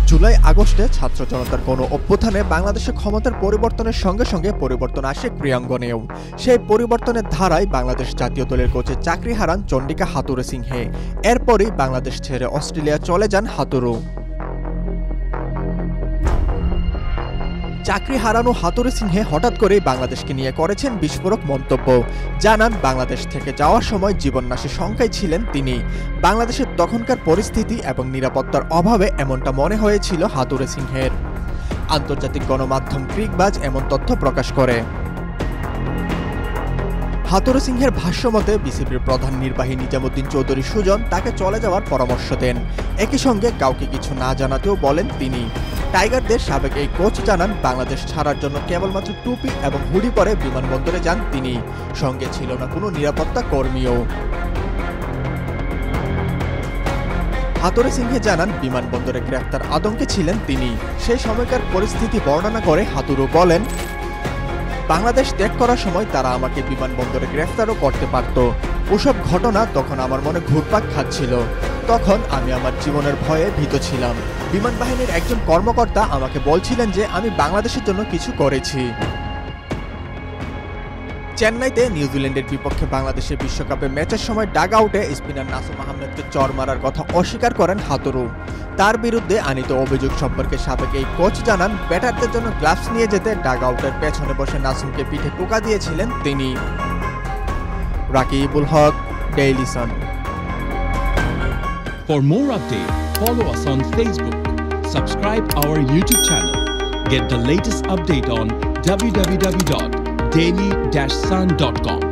জুলাই আগস্টে ছাত্র জনতার কোনো অভ্যুত্থানে বাংলাদেশে ক্ষমতার পরিবর্তনের সঙ্গে সঙ্গে পরিবর্তন আসে ক্রীড়াঙ্গনেও। সেই পরিবর্তনের ধারায় বাংলাদেশ জাতীয় দলের কোচের চাকরি হারান চন্ডিকা হাথুরুসিংহে। এরপরই বাংলাদেশ ছেড়ে অস্ট্রেলিয়া চলে যান হাথুরু। চাকরি হারানো হাথুরুসিংহে হঠাৎ করেই বাংলাদেশকে নিয়ে করেছেন বিস্ফোরক মন্তব্য। জানান, বাংলাদেশ থেকে যাওয়ার সময় জীবননাশী শঙ্কায় ছিলেন তিনি। বাংলাদেশের তখনকার পরিস্থিতি এবং নিরাপত্তার অভাবে এমনটা মনে হয়েছিল হাথুরুসিংহের। আন্তর্জাতিক গণমাধ্যম ক্রিকবাজ এমন তথ্য প্রকাশ করে। হাথুরুসিংহের ভাষ্যমতে বিসিবির প্রধান নির্বাহী নিজামুদ্দিন চৌধুরী সুজন তাকে চলে যাওয়ার পরামর্শ দেন। একই সঙ্গে কাউকে কিছু না জানাতেও বলেন তিনি। টাইগারদের সাবেক এই কোচ জানান, বাংলাদেশ ছাড়ার জন্য কেবলমাত্র টুপি এবং হুডি পরে বিমানবন্দরে যান তিনি। সঙ্গে ছিল না কোনো নিরাপত্তা কর্মীও। হাথুরুসিংহে জানান, বিমানবন্দরে গ্রেফতার আতঙ্কে ছিলেন তিনি। সেই সময়কার পরিস্থিতি বর্ণনা করে হাথুরু বলেন, বাংলাদেশ ত্যাগ করার সময় তারা আমাকে বিমানবন্দরে গ্রেফতারও করতে পারত। ওসব ঘটনা তখন আমার মনে ঘুরপাক খাচ্ছিল। তখন আমি আমার জীবনের ভয়ে ভীত ছিলাম। বিমান বাহিনীর একজন কর্মকর্তা আমাকে বলছিলেন যে আমি বাংলাদেশের জন্য কিছু করেছি। চেন্নাইতে নিউজিল্যান্ডের বিপক্ষে বাংলাদেশের বিশ্বকাপে ম্যাচের সময় ডাগ আউটে স্পিনার নাসুম আহমেদকে চর মারার কথা অস্বীকার করেন হাথুরু। তার বিরুদ্ধে আনিত অভিযোগ সম্পর্কে সাবেক এই কোচ জানান, ব্যাটারদের জন্য গ্লাভস নিয়ে যেতে ডাগ আউটের পেছনে বসে নাসুমকে পিঠে টোকা দিয়েছিলেন তিনি। Rakibul Haque, Daily Sun. For more updates, follow us on Facebook, subscribe our YouTube channel, get the latest update on www.daily-sun.com.